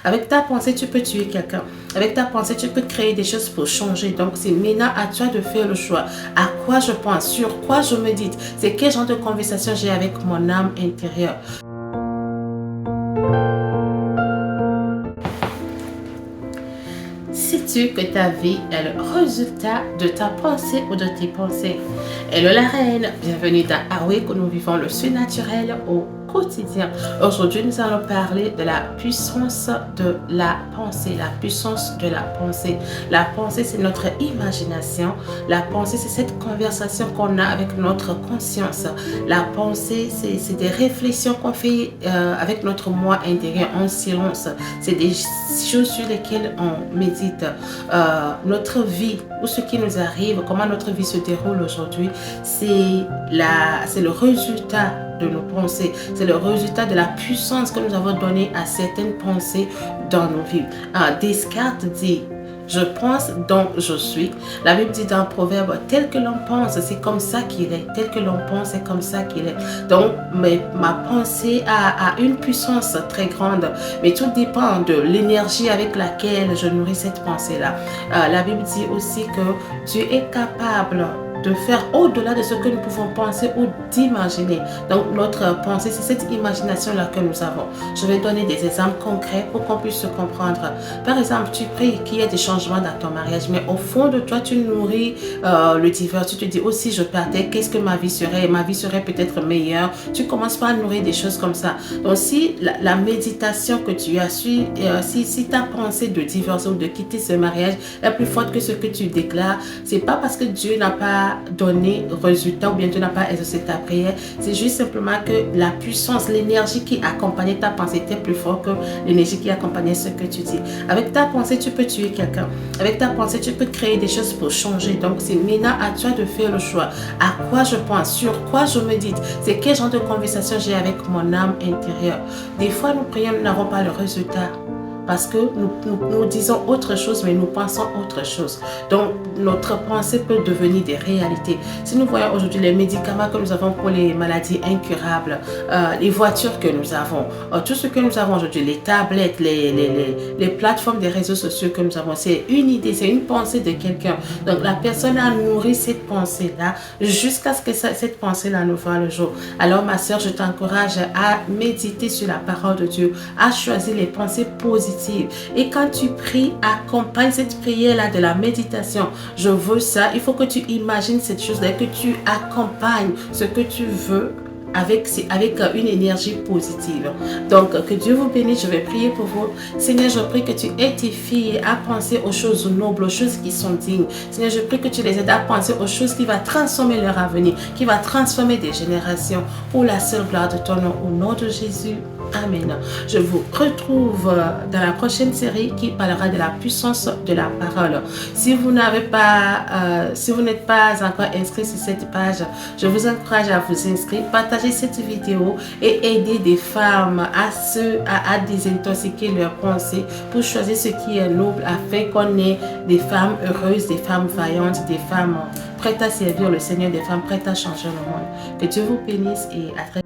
Avec ta pensée, tu peux tuer quelqu'un. Avec ta pensée, tu peux créer des choses pour changer. Donc, c'est maintenant à toi de faire le choix. À quoi je pense, sur quoi je médite, c'est quel genre de conversation j'ai avec mon âme intérieure. Sais-tu que ta vie est le résultat de ta pensée ou de tes pensées? Hello la reine, bienvenue dans Awake où nous vivons le surnaturel au quotidien. Aujourd'hui, nous allons parler de la puissance de la pensée. La puissance de la pensée. La pensée, c'est notre imagination. La pensée, c'est cette conversation qu'on a avec notre conscience. La pensée, c'est des réflexions qu'on fait avec notre moi intérieur en silence. C'est des choses sur lesquelles on médite. Notre vie ou ce qui nous arrive, comment notre vie se déroule aujourd'hui, c'est le résultat de nos pensées. C'est le résultat de la puissance que nous avons donnée à certaines pensées dans nos vies. Descartes dit: je pense donc je suis. La Bible dit dans Proverbe: tel que l'on pense, c'est comme ça qu'il est. Tel que l'on pense, c'est comme ça qu'il est. Donc, ma pensée a une puissance très grande. Mais tout dépend de l'énergie avec laquelle je nourris cette pensée-là. La Bible dit aussi que tu es capable de faire au-delà de ce que nous pouvons penser ou d'imaginer. Donc, notre pensée, c'est cette imagination-là que nous avons. Je vais donner des exemples concrets pour qu'on puisse se comprendre. Par exemple, tu pries qu'il y ait des changements dans ton mariage, mais au fond de toi, tu nourris le divorce. Tu te dis: aussi, je partais, qu'est-ce que ma vie serait? Ma vie serait peut-être meilleure. Tu commences pas à nourrir des choses comme ça. Donc, si la méditation que tu as su, si ta pensée de divorcer ou de quitter ce mariage est plus forte que ce que tu déclares, c'est pas parce que Dieu n'a pas donné résultat ou bien tu n'as pas exaucé ta prière. C'est juste simplement que la puissance, l'énergie qui accompagnait ta pensée était plus forte que l'énergie qui accompagnait ce que tu dis. Avec ta pensée, tu peux tuer quelqu'un. Avec ta pensée, tu peux créer des choses pour changer. Donc, c'est maintenant à toi de faire le choix. À quoi je pense, sur quoi je médite, c'est quel genre de conversation j'ai avec mon âme intérieure. Des fois, nous prions, nous n'avons pas le résultat. Parce que nous disons autre chose, mais nous pensons autre chose. Donc, notre pensée peut devenir des réalités. Si nous voyons aujourd'hui les médicaments que nous avons pour les maladies incurables, les voitures que nous avons, tout ce que nous avons aujourd'hui, les tablettes, les plateformes des réseaux sociaux que nous avons, c'est une idée, c'est une pensée de quelqu'un. Donc, la personne a nourri cette pensée-là jusqu'à ce que cette pensée-là nous voie le jour. Alors, ma soeur, je t'encourage à méditer sur la parole de Dieu, à choisir les pensées positives. Et quand tu pries, accompagne cette prière-là de la méditation. Je veux ça. Il faut que tu imagines cette chose-là, que tu accompagnes ce que tu veux avec une énergie positive. Donc, que Dieu vous bénisse. Je vais prier pour vous. Seigneur, je prie que tu aides tes filles à penser aux choses nobles, aux choses qui sont dignes. Seigneur, je prie que tu les aides à penser aux choses qui vont transformer leur avenir, qui vont transformer des générations pour la seule gloire de ton nom. Au nom de Jésus. Amen. Je vous retrouve dans la prochaine série qui parlera de la puissance de la parole. Si vous n'êtes pas encore inscrit sur cette page, je vous encourage à vous inscrire, partager cette vidéo et aider des femmes à désintoxiquer leurs pensées pour choisir ce qui est noble afin qu'on ait des femmes heureuses, des femmes vaillantes, des femmes prêtes à servir le Seigneur, des femmes prêtes à changer le monde. Que Dieu vous bénisse et à très bientôt.